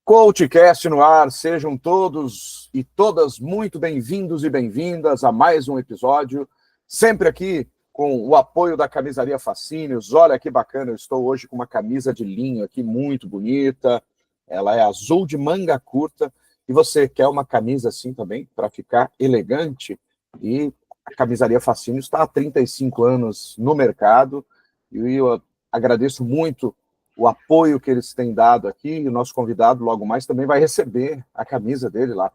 CoachCast no ar, sejam todos e todas muito bem-vindos e bem-vindas a mais um episódio, sempre aqui com o apoio da Camisaria Fascínios. Olha que bacana, eu estou hoje com uma camisa de linho aqui muito bonita, ela é azul de manga curta, e você quer uma camisa assim também, para ficar elegante? E a Camisaria Fascínios está há 35 anos no mercado, e eu agradeço muito o apoio que eles têm dado aqui, e o nosso convidado logo mais também vai receber a camisa dele lá.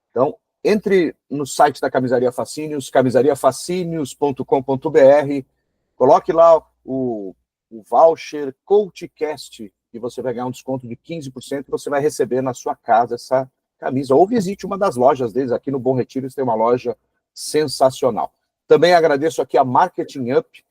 Então, entre no site da Camisaria Fascínios, camisariafascinios.com.br, coloque lá o voucher CoachCast e você vai ganhar um desconto de 15% e você vai receber na sua casa essa camisa. Ou visite uma das lojas deles, aqui no Bom Retiro eles têm uma loja sensacional. Também agradeço aqui a Marketing Up,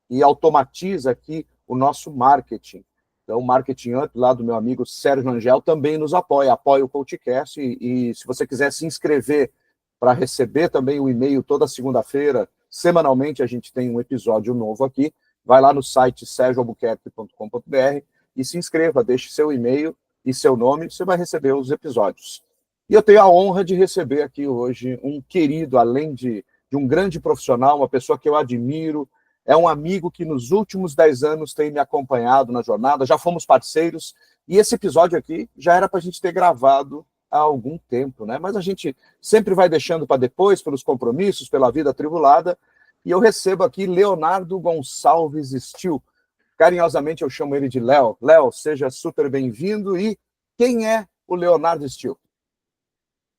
e automatiza aqui o nosso marketing. Então, o Marketing Up, lá do meu amigo Sérgio Angel, também nos apoia o CoachCast, e se você quiser se inscrever para receber também o e-mail toda segunda-feira, semanalmente a gente tem um episódio novo aqui, vai lá no site sergioalbuquerque.com.br e se inscreva, deixe seu e-mail e seu nome, você vai receber os episódios. E eu tenho a honra de receber aqui hoje um querido, além de um grande profissional, uma pessoa que eu admiro, é um amigo que nos últimos 10 anos tem me acompanhado na jornada, já fomos parceiros, e esse episódio aqui já era para a gente ter gravado há algum tempo, né? Mas a gente sempre vai deixando para depois, pelos compromissos, pela vida atribulada, e eu recebo aqui Leonardo Gonçalves Still. Carinhosamente eu chamo ele de Léo. Léo, seja super bem-vindo, e quem é o Leonardo Still?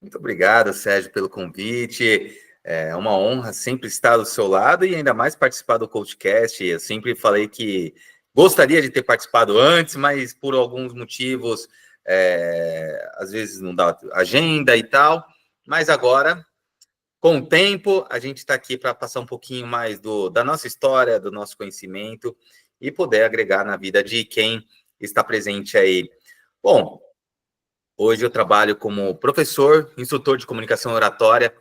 Muito obrigado, Sérgio, pelo convite. É uma honra sempre estar do seu lado e ainda mais participar do CoachCast. Eu sempre falei que gostaria de ter participado antes, mas por alguns motivos, às vezes não dá agenda e tal. Mas agora, com o tempo, a gente está aqui para passar um pouquinho mais da nossa história, do nosso conhecimento e poder agregar na vida de quem está presente aí. Bom, hoje eu trabalho como professor, instrutor de comunicação oratória,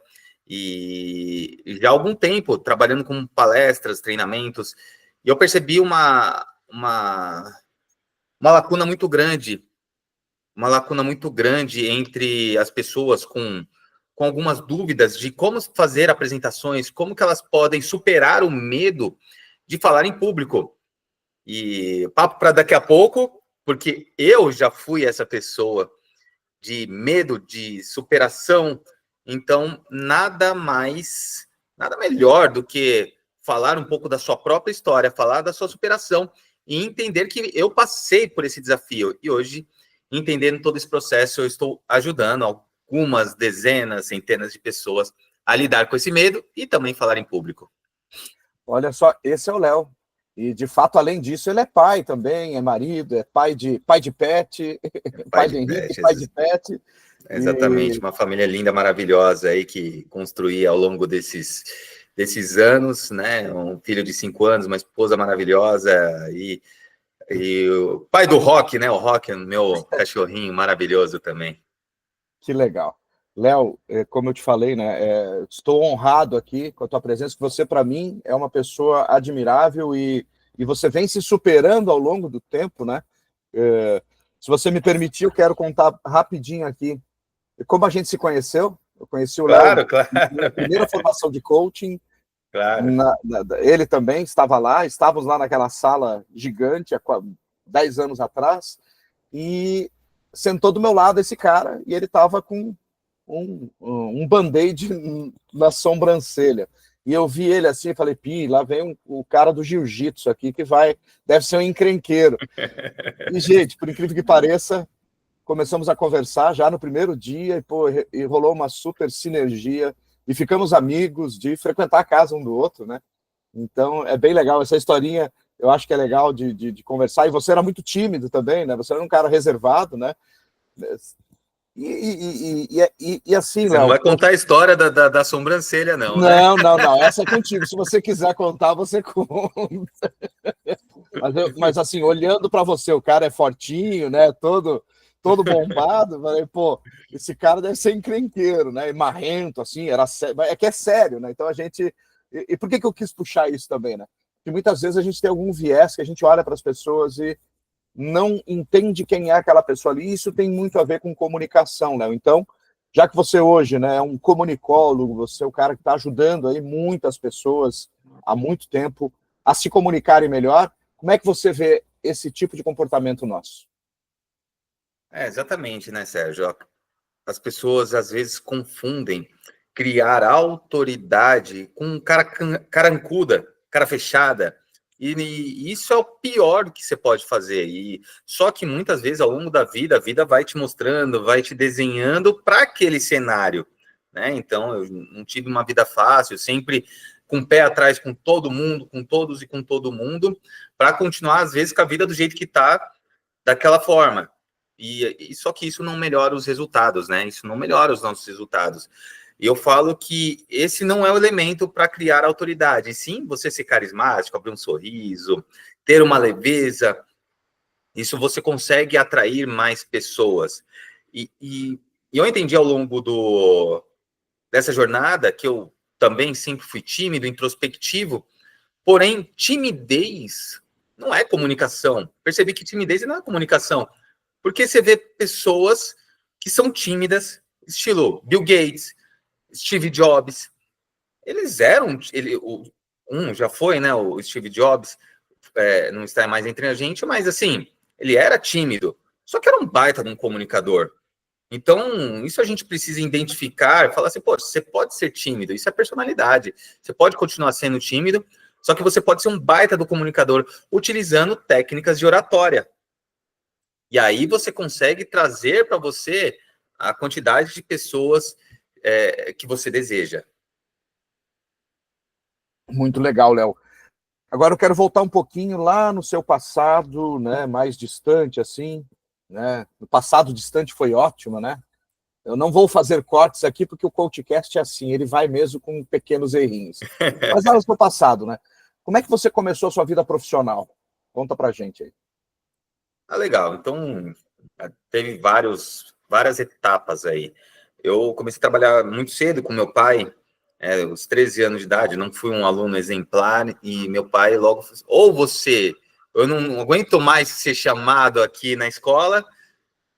e já há algum tempo trabalhando com palestras, treinamentos, e eu percebi uma lacuna muito grande, entre as pessoas com algumas dúvidas de como fazer apresentações, como que elas podem superar o medo de falar em público. E papo para daqui a pouco, porque eu já fui essa pessoa de medo, de superação. Então, nada melhor do que falar um pouco da sua própria história, falar da sua superação e entender que eu passei por esse desafio. E hoje, entendendo todo esse processo, eu estou ajudando algumas dezenas, centenas de pessoas a lidar com esse medo e também falar em público. Olha só, esse é o Léo. E, de fato, além disso, ele é pai também, é marido, é pai de pet, pai de Henrique, pai de pet. Exatamente, uma família linda, maravilhosa aí que construí ao longo desses anos, né? Um filho de 5 anos, uma esposa maravilhosa e o pai do Rock, né? O Rock, meu cachorrinho maravilhoso também. Que legal. Léo, como eu te falei, né? Estou honrado aqui com a tua presença, que você, para mim, é uma pessoa admirável e você vem se superando ao longo do tempo, né? Se você me permitir, eu quero contar rapidinho aqui como a gente se conheceu. Eu conheci o Léo na primeira formação de coaching. Claro. Ele também estava lá, estávamos lá naquela sala gigante há 10 anos atrás, e sentou do meu lado esse cara, e ele estava com um band-aid na sobrancelha. E eu vi ele assim e falei, lá vem o cara do jiu-jitsu aqui, que deve ser um encrenqueiro. E, gente, por incrível que pareça, começamos a conversar já no primeiro dia, e rolou uma super sinergia, e ficamos amigos de frequentar a casa um do outro, né? Então, é bem legal essa historinha, eu acho que é legal de conversar, e você era muito tímido também, né? Você era um cara reservado, né? E assim, Você Léo... não vai contar a história da sobrancelha, não, né? Não, essa é contigo. Se você quiser contar, você conta. Mas assim, olhando para você, o cara é fortinho, né? Todo bombado. Falei, esse cara deve ser encrenqueiro, né? E marrento, assim, é que é sério, né? Então a gente... E por que eu quis puxar isso também, né? Porque muitas vezes a gente tem algum viés que a gente olha para as pessoas e não entende quem é aquela pessoa ali. Isso tem muito a ver com comunicação, Léo. Então, já que você hoje, né, é um comunicólogo, você é o cara que está ajudando aí muitas pessoas há muito tempo a se comunicarem melhor, como é que você vê esse tipo de comportamento nosso? Exatamente, né, Sérgio? As pessoas às vezes confundem criar autoridade com cara carancuda, cara fechada. E isso é o pior que você pode fazer. E só que muitas vezes ao longo da vida, a vida vai te mostrando, vai te desenhando para aquele cenário, né? Então, eu não tive uma vida fácil, sempre com o pé atrás com todo mundo, com todos e com todo mundo, para continuar às vezes com a vida do jeito que está, daquela forma. E só que isso não melhora os resultados, né? Isso não melhora os nossos resultados. E eu falo que esse não é o elemento para criar autoridade. Sim, você ser carismático, abrir um sorriso, ter uma leveza, isso você consegue atrair mais pessoas. E eu entendi ao longo dessa jornada que eu também sempre fui tímido, introspectivo, porém, timidez não é comunicação. Percebi que timidez não é comunicação. Porque você vê pessoas que são tímidas, estilo Bill Gates, Steve Jobs. Eles eram. Um já foi, né? O Steve Jobs, não está mais entre a gente, mas assim, ele era tímido, só que era um baita de um comunicador. Então, isso a gente precisa identificar, falar assim, pô, você pode ser tímido, isso é personalidade. Você pode continuar sendo tímido, só que você pode ser um baita do comunicador utilizando técnicas de oratória. E aí você consegue trazer para você a quantidade de pessoas que você deseja. Muito legal, Léo. Agora eu quero voltar um pouquinho lá no seu passado, né, mais distante, assim, né? O passado distante foi ótimo, né? Eu não vou fazer cortes aqui porque o CoachCast é assim, ele vai mesmo com pequenos errinhos. Mas lá no seu passado, né? Como é que você começou a sua vida profissional? Conta pra gente aí. Legal. Então, teve várias etapas aí. Eu comecei a trabalhar muito cedo com meu pai, aos 13 anos de idade, não fui um aluno exemplar, e meu pai logo falou assim, ou você, eu não aguento mais ser chamado aqui na escola,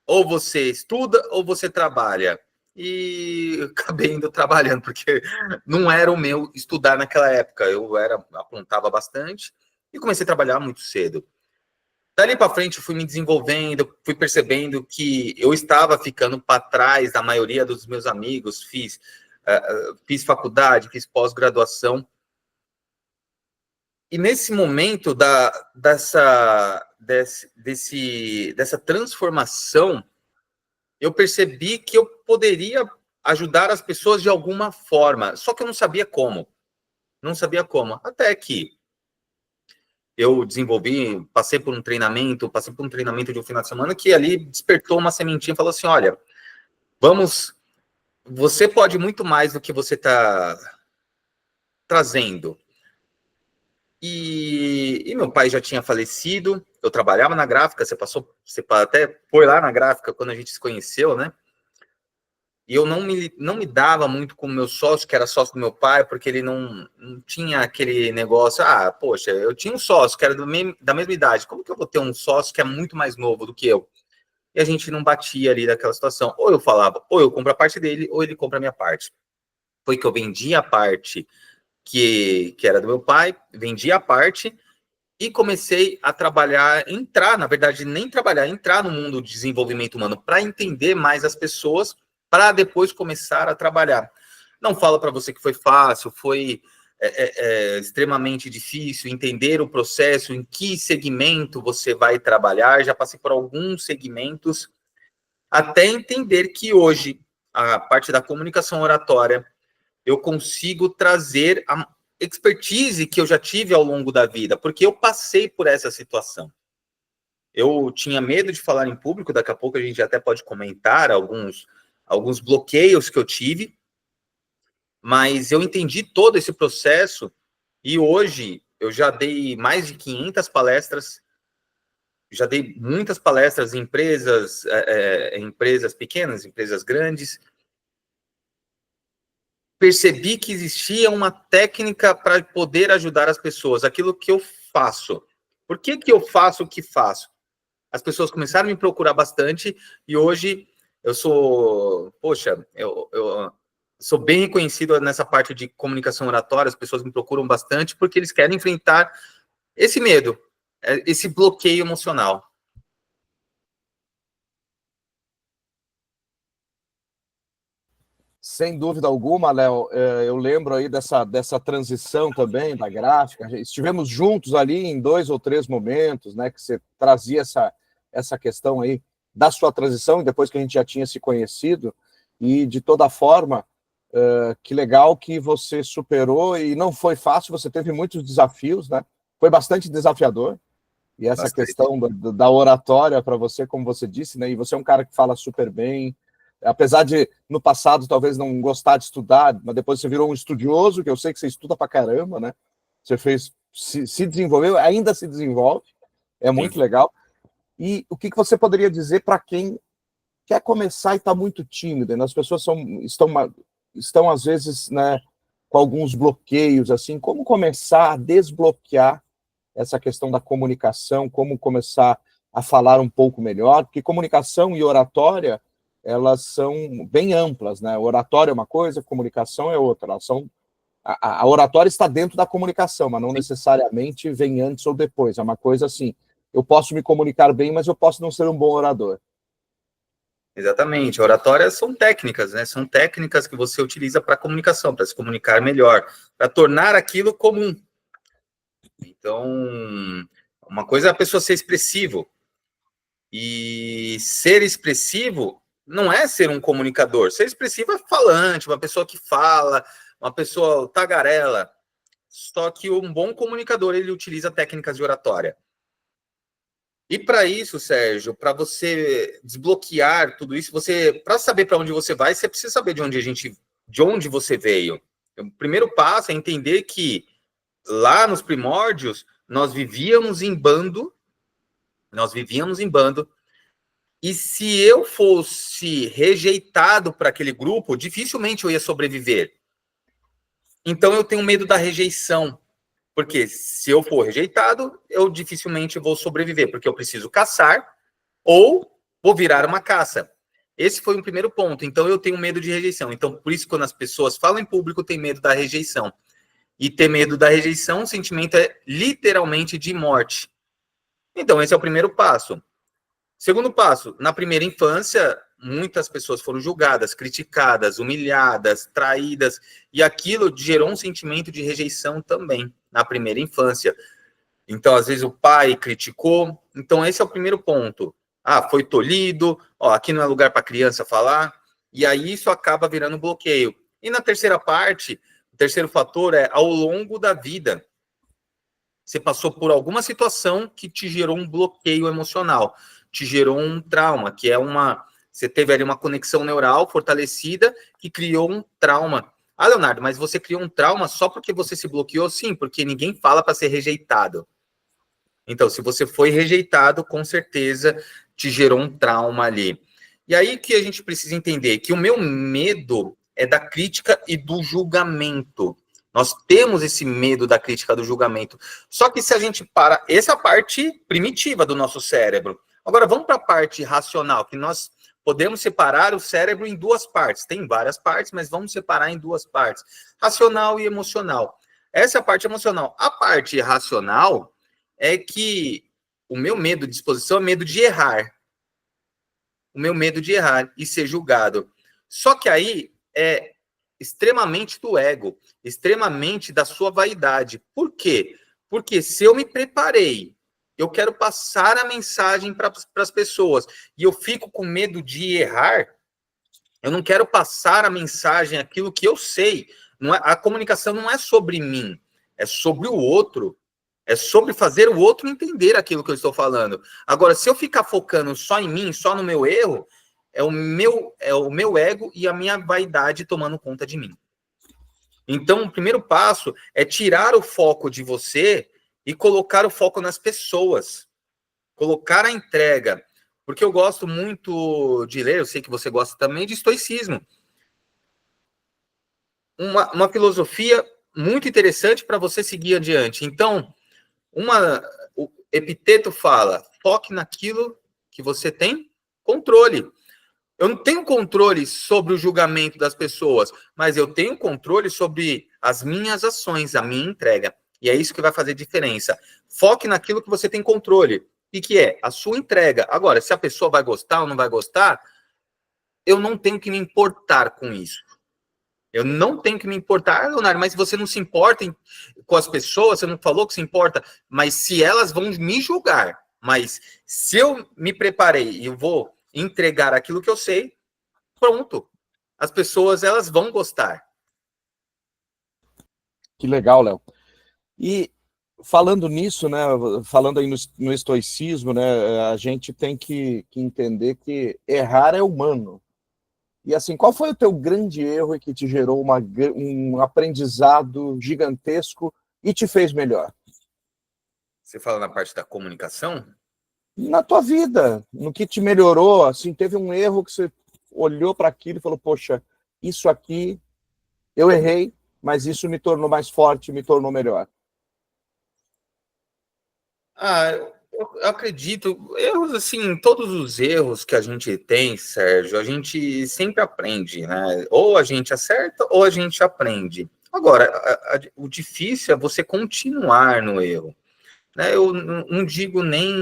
ou você estuda, ou você trabalha. E eu acabei indo trabalhando, porque não era o meu estudar naquela época. Eu apontava bastante e comecei a trabalhar muito cedo. Dali para frente, eu fui me desenvolvendo, fui percebendo que eu estava ficando para trás da maioria dos meus amigos. Fiz faculdade, fiz pós-graduação. E nesse momento dessa transformação, eu percebi que eu poderia ajudar as pessoas de alguma forma, só que eu não sabia como. Não sabia como. Até que eu passei por um treinamento de um final de semana que ali despertou uma sementinha e falou assim, olha, você pode muito mais do que você está trazendo. E meu pai já tinha falecido, eu trabalhava na gráfica, você até foi lá na gráfica quando a gente se conheceu, né? E eu não me dava muito com o meu sócio, que era sócio do meu pai, porque ele não tinha aquele negócio, poxa, eu tinha um sócio que era da mesma idade, como que eu vou ter um sócio que é muito mais novo do que eu? E a gente não batia ali daquela situação. Ou eu falava, ou eu compro a parte dele, ou ele compra a minha parte. Foi que eu vendi a parte que era do meu pai, vendi a parte e comecei a trabalhar, na verdade, nem trabalhar, entrar no mundo de desenvolvimento humano para entender mais as pessoas, para depois começar a trabalhar. Não falo para você que foi fácil, foi extremamente difícil entender o processo, em que segmento você vai trabalhar. Já passei por alguns segmentos, até entender que hoje, a parte da comunicação oratória, eu consigo trazer a expertise que eu já tive ao longo da vida, porque eu passei por essa situação. Eu tinha medo de falar em público, daqui a pouco a gente até pode comentar alguns bloqueios que eu tive, mas eu entendi todo esse processo e hoje eu já dei mais de 500 palestras, já dei muitas palestras em empresas pequenas, empresas grandes. Percebi que existia uma técnica para poder ajudar as pessoas, aquilo que eu faço. Por que eu faço o que faço? as pessoas começaram a me procurar bastante, e hoje eu sou, poxa, eu sou bem reconhecido nessa parte de comunicação oratória, as pessoas me procuram bastante, porque eles querem enfrentar esse medo, esse bloqueio emocional. Sem dúvida alguma, Léo, eu lembro aí dessa transição também da gráfica. Estivemos juntos ali em 2 ou 3 momentos, né, que você trazia essa questão aí da sua transição, depois que a gente já tinha se conhecido, e de toda forma, que legal que você superou, e não foi fácil, você teve muitos desafios, né? Foi bastante desafiador, e essa Bastante. questão da oratória para você, como você disse, né? E você é um cara que fala super bem, apesar de, no passado, talvez não gostar de estudar, mas depois você virou um estudioso, que eu sei que você estuda pra caramba, né? Você se desenvolveu, ainda se desenvolve, é muito Sim. legal. E o que você poderia dizer para quem quer começar e está muito tímido, né? As pessoas estão, às vezes, né, com alguns bloqueios, assim, como começar a desbloquear essa questão da comunicação, como começar a falar um pouco melhor, porque comunicação e oratória, elas são bem amplas, né? Oratória é uma coisa, comunicação é outra. Elas são, a oratória está dentro da comunicação, mas não necessariamente vem antes ou depois. É uma coisa assim, eu posso me comunicar bem, mas eu posso não ser um bom orador. Exatamente. Oratórias são técnicas, né? São técnicas que você utiliza para comunicação, para se comunicar melhor, para tornar aquilo comum. Então, uma coisa é a pessoa ser expressivo. E ser expressivo não é ser um comunicador. Ser expressivo é falante, uma pessoa que fala, uma pessoa tagarela. Só que um bom comunicador, ele utiliza técnicas de oratória. E para isso, Sérgio, para você desbloquear tudo isso, para saber para onde você vai, você precisa saber de onde você veio. O primeiro passo é entender que lá nos primórdios nós vivíamos em bando, e se eu fosse rejeitado para aquele grupo, dificilmente eu ia sobreviver. Então eu tenho medo da rejeição, porque se eu for rejeitado, eu dificilmente vou sobreviver, porque eu preciso caçar ou vou virar uma caça. Esse foi o primeiro ponto. Então eu tenho medo de rejeição. Então por isso quando as pessoas falam em público, tem medo da rejeição. E ter medo da rejeição, o sentimento é literalmente de morte. Então esse é o primeiro passo. Segundo passo, na primeira infância, muitas pessoas foram julgadas, criticadas, humilhadas, traídas, e aquilo gerou um sentimento de rejeição também na primeira infância. Então, às vezes, o pai criticou. Então, esse é o primeiro ponto. Ah, foi tolhido, ó, aqui não é lugar para criança falar, e aí isso acaba virando bloqueio. E na terceira parte, o terceiro fator é ao longo da vida. Você passou por alguma situação que te gerou um bloqueio emocional, te gerou um trauma, que é você teve ali uma conexão neural fortalecida que criou um trauma. Ah, Leonardo, mas você criou um trauma só porque você se bloqueou? Sim, porque ninguém fala para ser rejeitado. Então, se você foi rejeitado, com certeza te gerou um trauma ali. E aí que a gente precisa entender que o meu medo é da crítica e do julgamento. Nós temos esse medo da crítica, do julgamento. Só que se a gente para... Essa é a parte primitiva do nosso cérebro. Agora, vamos para a parte racional, que nós podemos separar o cérebro em 2 partes. Tem várias partes, mas vamos separar em 2 partes. Racional e emocional. Essa é a parte emocional. A parte racional é que o meu medo de exposição é medo de errar. O meu medo de errar e ser julgado. Só que aí é extremamente do ego, extremamente da sua vaidade. Por quê? Porque se eu me preparei, eu quero passar a mensagem para as pessoas e eu fico com medo de errar, eu não quero passar a mensagem, aquilo que eu sei. Não é, a comunicação não é sobre mim, é sobre o outro. É sobre fazer o outro entender aquilo que eu estou falando. Agora, se eu ficar focando só em mim, só no meu erro, é o meu ego e a minha vaidade tomando conta de mim. Então, o primeiro passo é tirar o foco de você e colocar o foco nas pessoas. Colocar a entrega. Porque eu gosto muito de ler, eu sei que você gosta também, de estoicismo. Uma filosofia muito interessante para você seguir adiante. Então, o Epiteto fala, foque naquilo que você tem controle. Eu não tenho controle sobre o julgamento das pessoas, mas eu tenho controle sobre as minhas ações, a minha entrega. E é isso que vai fazer diferença. Foque naquilo que você tem controle, e que é a sua entrega. Agora, se a pessoa vai gostar ou não vai gostar, eu não tenho que me importar com isso. Eu não tenho que me importar, Leonardo, mas você não se importa com as pessoas, você não falou que se importa, mas se elas vão me julgar, mas se eu me preparei e eu vou entregar aquilo que eu sei, pronto. As pessoas, elas vão gostar. Que legal, Léo. E falando nisso, né, falando aí no estoicismo, né, a gente tem que entender que errar é humano. E assim, qual foi o teu grande erro e que te gerou um aprendizado gigantesco e te fez melhor? Você fala na parte da comunicação? Na tua vida, no que te melhorou, assim, teve um erro que você olhou para aquilo e falou, poxa, isso aqui eu errei, mas isso me tornou mais forte, me tornou melhor. Eu acredito, erros assim, todos os erros que a gente tem, Sérgio, a gente sempre aprende, né? Ou a gente acerta ou a gente aprende. Agora, o difícil é você continuar no erro, né? Eu não digo nem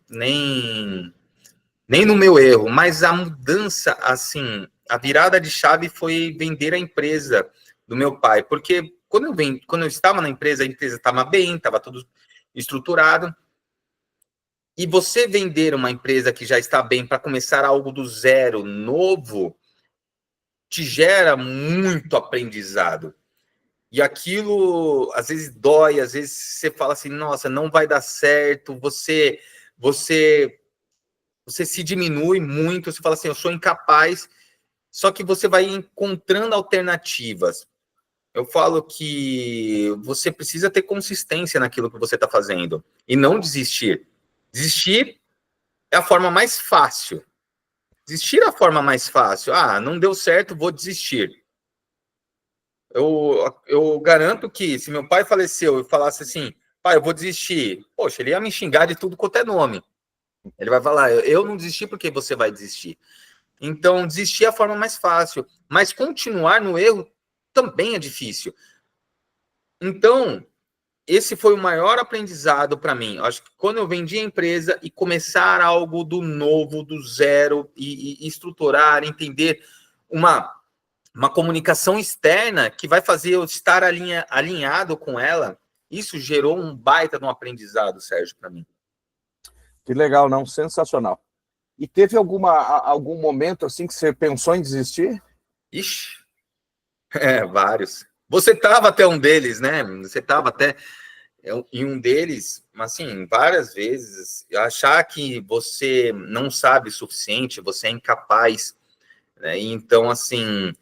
no meu erro, mas a mudança, assim, a virada de chave foi vender a empresa do meu pai, porque quando eu estava na empresa, a empresa estava bem, estava tudo estruturado. E você vender uma empresa que já está bem para começar algo do zero, novo, te gera muito aprendizado. E aquilo, às vezes, dói, às vezes você fala assim, nossa, não vai dar certo, você se diminui muito, você fala assim, eu sou incapaz, só que você vai encontrando alternativas. Eu falo que você precisa ter consistência naquilo que você está fazendo e não desistir. Desistir é a forma mais fácil. Desistir é a forma mais fácil. Ah, não deu certo, vou desistir. Eu garanto que se meu pai faleceu e falasse assim, pai, eu vou desistir, poxa, ele ia me xingar de tudo quanto é nome. Ele vai falar, eu não desisti porque você vai desistir. Então, desistir é a forma mais fácil, mas continuar no erro também é difícil. Então, esse foi o maior aprendizado para mim. Acho que quando eu vendi a empresa e começar algo do novo, do zero, e estruturar, entender uma comunicação externa que vai fazer eu estar alinhado com ela, isso gerou um baita de um aprendizado, Sérgio, para mim. Que legal, não? Sensacional. E teve algum momento assim que você pensou em desistir? Ixi, vários. Você estava até um deles, né? Você estava até em um deles, mas assim, várias vezes, achar que você não sabe o suficiente, você é incapaz, né? Então, assim,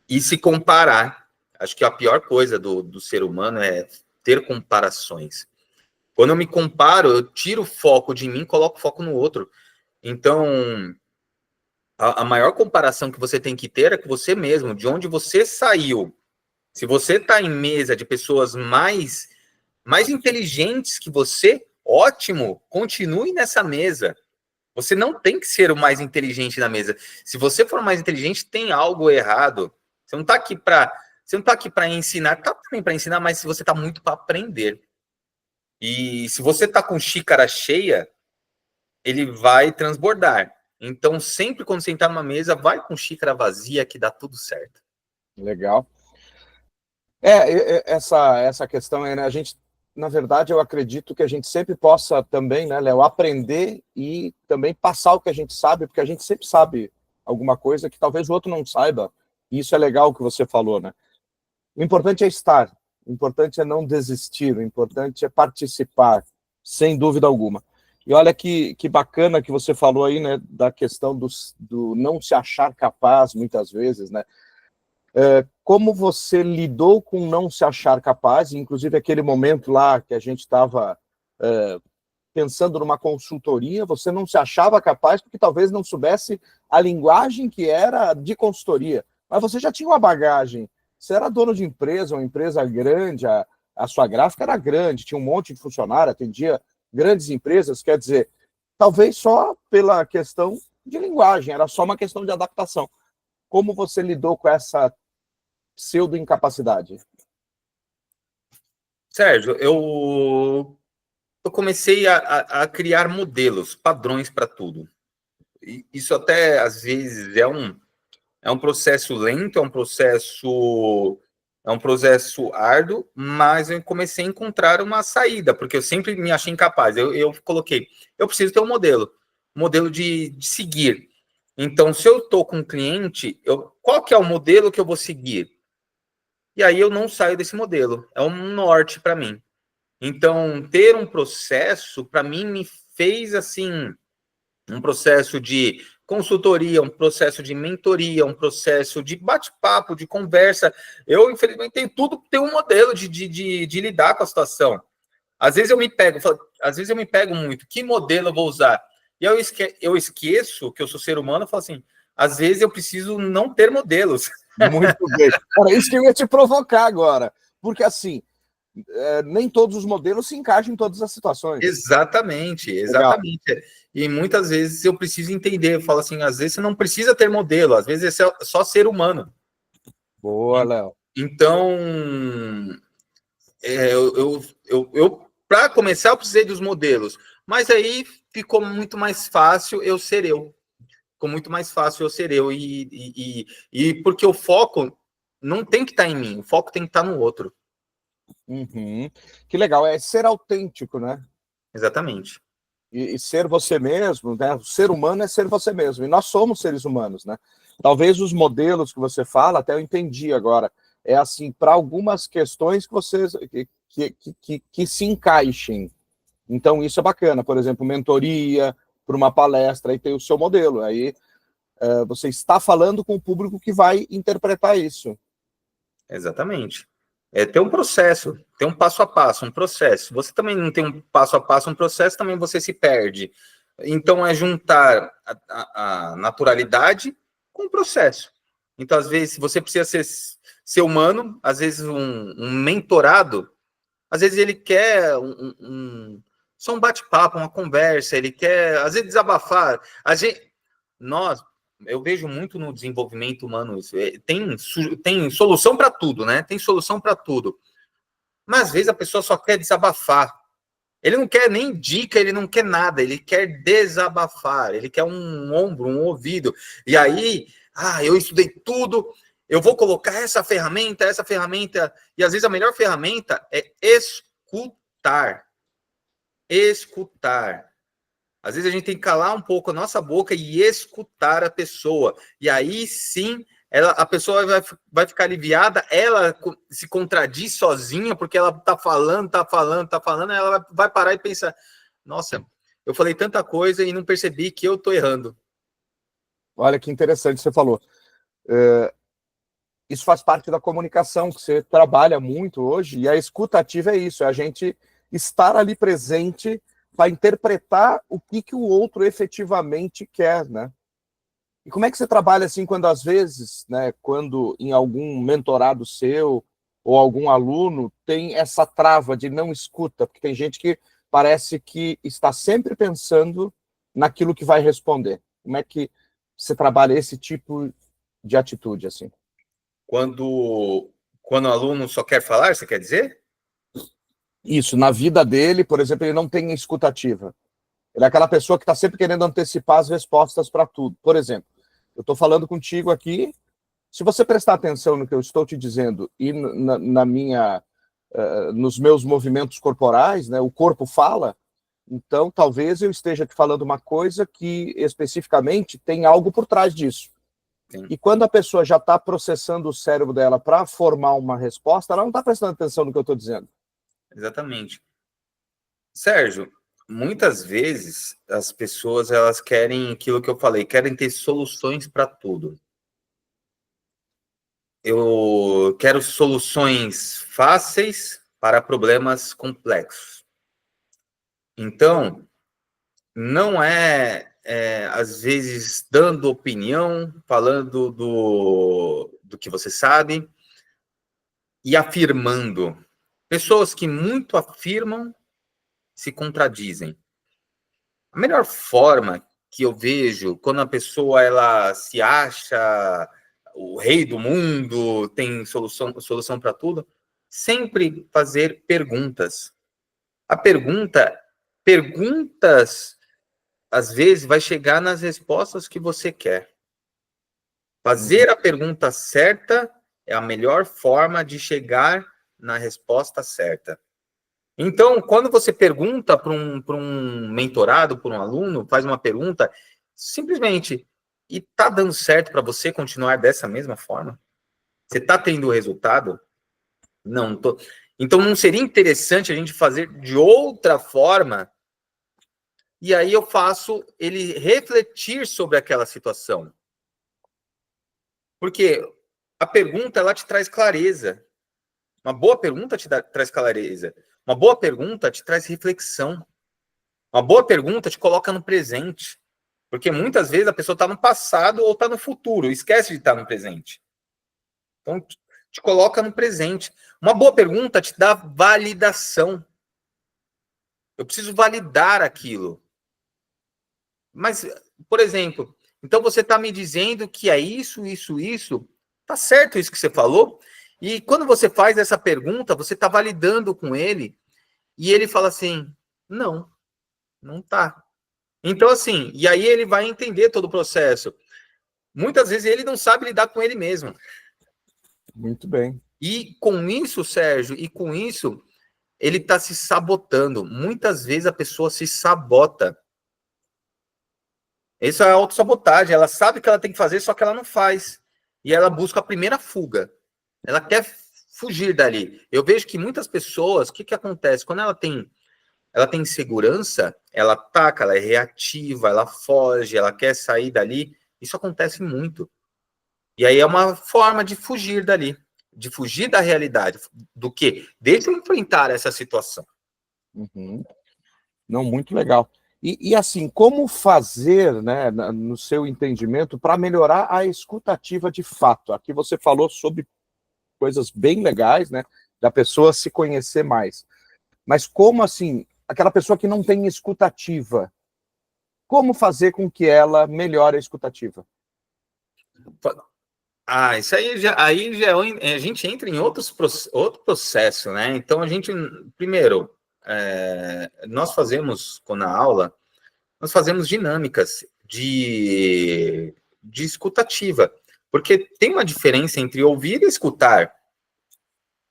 e se comparar. Acho que a pior coisa do ser humano é ter comparações. Quando eu me comparo, eu tiro o foco de mim e coloco o foco no outro. Então, a maior comparação que você tem que ter é com você mesmo, de onde você saiu. Se você está em mesa de pessoas mais inteligentes que você, ótimo, continue nessa mesa. Você não tem que ser o mais inteligente na mesa. Se você for mais inteligente, tem algo errado. Você não está aqui para ensinar, tá também para ensinar, mas se você está muito para aprender. E se você está com xícara cheia, ele vai transbordar. Então, sempre quando você entrar numa mesa, vai com xícara vazia que dá tudo certo. Legal. Essa questão é, né, a gente, na verdade, eu acredito que a gente sempre possa também, né, Léo, aprender e também passar o que a gente sabe, porque a gente sempre sabe alguma coisa que talvez o outro não saiba. E isso é legal o que você falou, né? O importante é estar, o importante é não desistir, o importante é participar, sem dúvida alguma. E olha que bacana que você falou aí, né, da questão do não se achar capaz, muitas vezes, né? Como você lidou com não se achar capaz, inclusive aquele momento lá que a gente estava pensando numa consultoria, você não se achava capaz porque talvez não soubesse a linguagem que era de consultoria, mas você já tinha uma bagagem, você era dono de empresa, uma empresa grande, a sua gráfica era grande, tinha um monte de funcionário, atendia grandes empresas, quer dizer, talvez só pela questão de linguagem, era só uma questão de adaptação. Como você lidou com essa pseudo-incapacidade? Sérgio, eu comecei a criar modelos, padrões para tudo. E isso até, às vezes, é um processo lento, é um processo árduo, mas eu comecei a encontrar uma saída, porque eu sempre me achei incapaz. Eu coloquei, eu preciso ter um modelo de seguir. Então, se eu estou com um cliente, qual que é o modelo que eu vou seguir? E aí eu não saio desse modelo. É um norte para mim. Então, ter um processo, para mim, me fez assim, um processo de consultoria, um processo de mentoria, um processo de bate-papo, de conversa. Eu, infelizmente, tenho tudo, tenho um modelo de lidar com a situação. Às vezes eu me pego muito, que modelo eu vou usar? E eu esqueço que eu sou ser humano, eu falo assim, às vezes eu preciso não ter modelos. Muito bem. Era isso que eu ia te provocar agora. Porque, assim, nem todos os modelos se encaixam em todas as situações. Exatamente, Legal. exatamente. E muitas vezes eu preciso entender, eu falo assim, às vezes você não precisa ter modelo, às vezes é só ser humano. Boa, Léo. Então, para começar, eu precisei dos modelos, mas aí ficou muito mais fácil eu ser eu. Ficou muito mais fácil eu ser eu. E porque o foco não tem que estar em mim, o foco tem que estar no outro. Uhum. Que legal, é ser autêntico, né? Exatamente. E ser você mesmo, né? O ser humano é ser você mesmo, e nós somos seres humanos, né? Talvez os modelos que você fala, até eu entendi agora, é assim, para algumas questões que vocês que se encaixem. Então, isso é bacana, por exemplo, mentoria, para uma palestra, aí tem o seu modelo, aí você está falando com o público que vai interpretar isso. Exatamente. É ter um processo, ter um passo a passo, um processo. Você também não tem um passo a passo, um processo, também você se perde. Então, é juntar a naturalidade com o processo. Então, às vezes, você precisa ser humano, às vezes, um mentorado, às vezes ele quer só um bate-papo, uma conversa, ele quer, às vezes, desabafar. Nós, eu vejo muito no desenvolvimento humano isso. Tem solução para tudo, né? Tem solução para tudo. Mas às vezes a pessoa só quer desabafar. Ele não quer nem dica, ele não quer nada, ele quer desabafar, ele quer um ombro, um ouvido. E aí, eu estudei tudo, eu vou colocar essa ferramenta, e às vezes a melhor ferramenta é escutar. Escutar. Às vezes a gente tem que calar um pouco a nossa boca e escutar a pessoa. E aí sim, a pessoa vai ficar aliviada, ela se contradiz sozinha, porque ela tá falando, ela vai parar e pensar, nossa, eu falei tanta coisa e não percebi que eu tô errando. Olha que interessante você falou. Isso faz parte da comunicação, que você trabalha muito hoje, e a escutativa é isso, é a gente estar ali presente para interpretar o que o outro efetivamente quer, né? E como é que você trabalha assim quando às vezes, né, quando em algum mentorado seu ou algum aluno tem essa trava de não escuta, porque tem gente que parece que está sempre pensando naquilo que vai responder. Como é que você trabalha esse tipo de atitude assim? Quando o aluno só quer falar, você quer dizer? Isso, na vida dele, por exemplo, ele não tem escutativa. Ele é aquela pessoa que está sempre querendo antecipar as respostas para tudo. Por exemplo, eu estou falando contigo aqui, se você prestar atenção no que eu estou te dizendo e nos meus movimentos corporais, né, o corpo fala, então talvez eu esteja te falando uma coisa que especificamente tem algo por trás disso. Sim. E quando a pessoa já está processando o cérebro dela para formar uma resposta, ela não está prestando atenção no que eu estou dizendo. Exatamente. Sérgio, muitas vezes as pessoas elas querem aquilo que eu falei, querem ter soluções para tudo. Eu quero soluções fáceis para problemas complexos. Então, não às vezes, dando opinião, falando do que você sabe e afirmando. Pessoas que muito afirmam se contradizem. A melhor forma que eu vejo quando a pessoa ela se acha o rei do mundo, tem solução para tudo, sempre fazer perguntas. A perguntas, às vezes, vai chegar nas respostas que você quer. Fazer a pergunta certa é a melhor forma de chegar na resposta certa. Então, quando você pergunta para um mentorado, para um aluno, faz uma pergunta, simplesmente, e está dando certo para você continuar dessa mesma forma? Você está tendo o resultado? Não, tô. Então, não seria interessante a gente fazer de outra forma? E aí eu faço ele refletir sobre aquela situação. Porque a pergunta, ela te traz clareza. Uma boa pergunta traz clareza. Uma boa pergunta te traz reflexão. Uma boa pergunta te coloca no presente. Porque muitas vezes a pessoa está no passado ou está no futuro, esquece de estar no presente. Então, te coloca no presente. Uma boa pergunta te dá validação. Eu preciso validar aquilo. Mas, por exemplo, então você está me dizendo que é isso. Tá certo isso que você falou? E quando você faz essa pergunta, você está validando com ele, e ele fala assim, não tá. Então, assim, e aí ele vai entender todo o processo. Muitas vezes ele não sabe lidar com ele mesmo. Muito bem. E com isso, Sérgio, ele está se sabotando. Muitas vezes a pessoa se sabota. Isso é autossabotagem. Ela sabe que ela tem que fazer, só que ela não faz. E ela busca a primeira fuga. Ela quer fugir dali. Eu vejo que muitas pessoas, o que acontece? Quando ela tem insegurança, ela ataca, ela é reativa, ela foge, ela quer sair dali. Isso acontece muito. E aí é uma forma de fugir dali, de fugir da realidade. Do quê? Deixa eu enfrentar essa situação. Uhum. Não, muito legal. E assim, como fazer, né, no seu entendimento, para melhorar a escutativa de fato? Aqui você falou sobre coisas bem legais, né, da pessoa se conhecer mais. Mas como assim, aquela pessoa que não tem escutativa, como fazer com que ela melhore a escutativa? Isso aí já a gente entra em outro processo, né? Então a gente, primeiro, nós fazemos, na aula, nós fazemos dinâmicas de escutativa, porque tem uma diferença entre ouvir e escutar.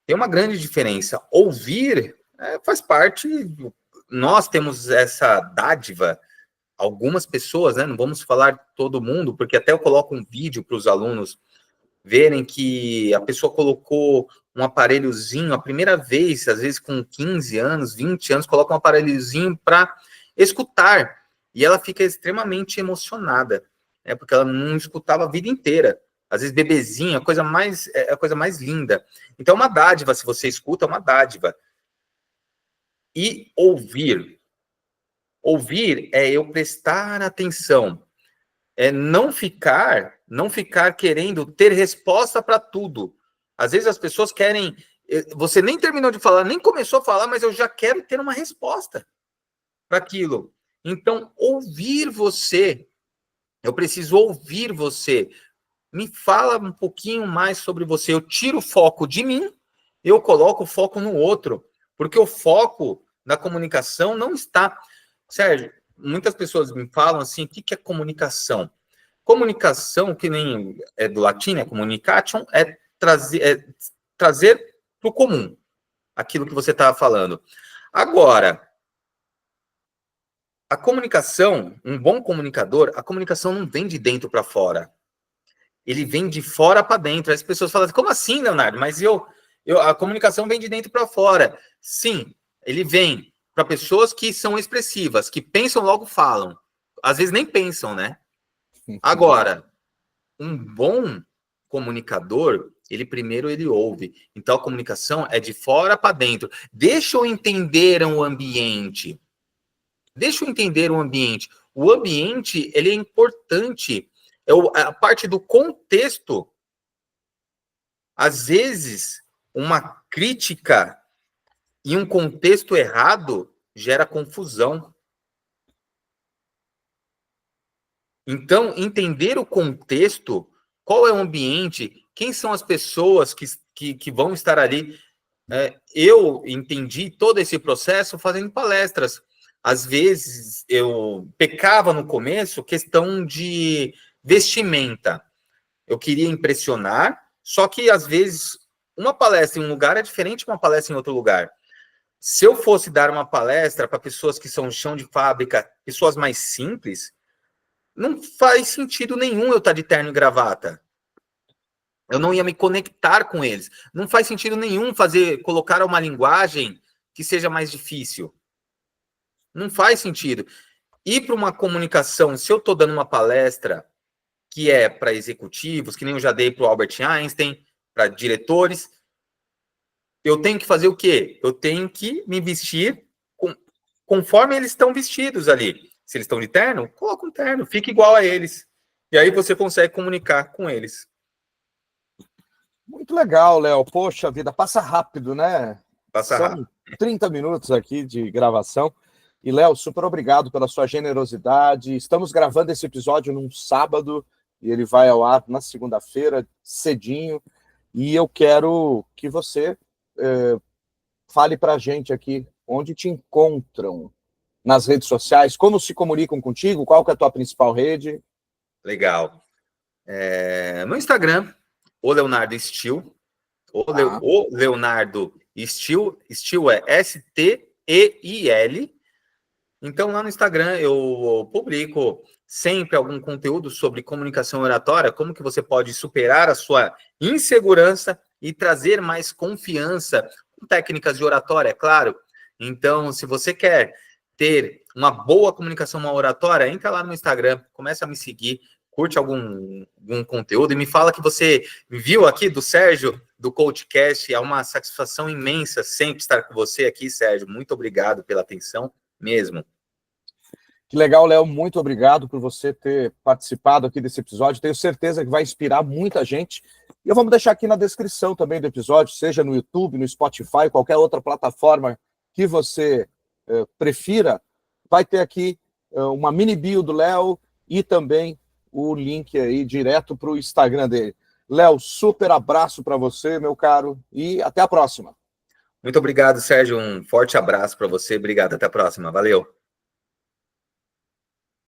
Tem uma grande diferença. Ouvir faz parte, nós temos essa dádiva, algumas pessoas, né? Não vamos falar todo mundo, porque até eu coloco um vídeo para os alunos verem que a pessoa colocou um aparelhozinho, a primeira vez, às vezes com 15 anos, 20 anos, coloca um aparelhozinho para escutar. E ela fica extremamente emocionada, né? Porque ela não escutava a vida inteira. Às vezes, bebezinho, a coisa mais linda. Então, é uma dádiva, se você escuta, é uma dádiva. E ouvir. Ouvir é eu prestar atenção. É não ficar querendo ter resposta para tudo. Às vezes as pessoas querem, você nem terminou de falar, nem começou a falar, mas eu já quero ter uma resposta para aquilo. Então, ouvir você, eu preciso ouvir você. Me fala um pouquinho mais sobre você. Eu tiro o foco de mim, eu coloco o foco no outro, porque o foco na comunicação não está. Sérgio, muitas pessoas me falam assim, o que é comunicação? Comunicação, que nem é do latim, é communication, é trazer para o comum aquilo que você estava falando. Agora, a comunicação, um bom comunicador, a comunicação não vem de dentro para fora. Ele vem de fora para dentro. As pessoas falam, como assim, Leonardo? Mas a comunicação vem de dentro para fora. Sim, ele vem para pessoas que são expressivas, que pensam, logo falam. Às vezes nem pensam, né? Agora, um bom comunicador, ele primeiro ele ouve. Então a comunicação é de fora para dentro. Deixa eu entender o ambiente. Deixa eu entender o ambiente. O ambiente, ele é importante. É a parte do contexto. Às vezes, uma crítica em um contexto errado gera confusão. Então, entender o contexto, qual é o ambiente, quem são as pessoas que vão estar ali. Eu entendi todo esse processo fazendo palestras. Às vezes, eu pecava no começo questão de vestimenta. Eu queria impressionar, só que, às vezes, uma palestra em um lugar é diferente de uma palestra em outro lugar. Se eu fosse dar uma palestra para pessoas que são chão de fábrica, pessoas mais simples, não faz sentido nenhum eu estar de terno e gravata. Eu não ia me conectar com eles. Não faz sentido nenhum colocar uma linguagem que seja mais difícil. Não faz sentido. Ir para uma comunicação, se eu estou dando uma palestra que é para executivos, que nem eu já dei para o Albert Einstein, para diretores, eu tenho que fazer o quê? Eu tenho que me vestir conforme eles estão vestidos ali. Se eles estão de terno, coloca um terno, fica igual a eles. E aí você consegue comunicar com eles. Muito legal, Léo. Poxa vida, passa rápido, né? Passa rápido. 30 minutos aqui de gravação. E, Léo, super obrigado pela sua generosidade. Estamos gravando esse episódio num sábado e ele vai ao ar na segunda-feira, cedinho. E eu quero que você fale para a gente aqui onde te encontram nas redes sociais, como se comunicam contigo, qual que é a tua principal rede? Legal. No Instagram, o Leonardo Stil, o Leonardo Stil é S-T-E-I-L. Então, lá no Instagram, eu publico sempre algum conteúdo sobre comunicação oratória, como que você pode superar a sua insegurança e trazer mais confiança com técnicas de oratória, é claro. Então, se você quer ter uma boa comunicação, uma oratória, entra lá no Instagram, começa a me seguir, curte algum conteúdo e me fala que você viu aqui do Sérgio, do CoachCast. É uma satisfação imensa sempre estar com você aqui, Sérgio. Muito obrigado pela atenção mesmo. Que legal, Léo. Muito obrigado por você ter participado aqui desse episódio. Tenho certeza que vai inspirar muita gente. E eu vou deixar aqui na descrição também do episódio, seja no YouTube, no Spotify, qualquer outra plataforma que você prefira, vai ter aqui uma mini bio do Léo e também o link aí direto para o Instagram dele. Léo, super abraço para você, meu caro, e até a próxima. Muito obrigado, Sérgio. Um forte abraço para você. Obrigado. Até a próxima. Valeu.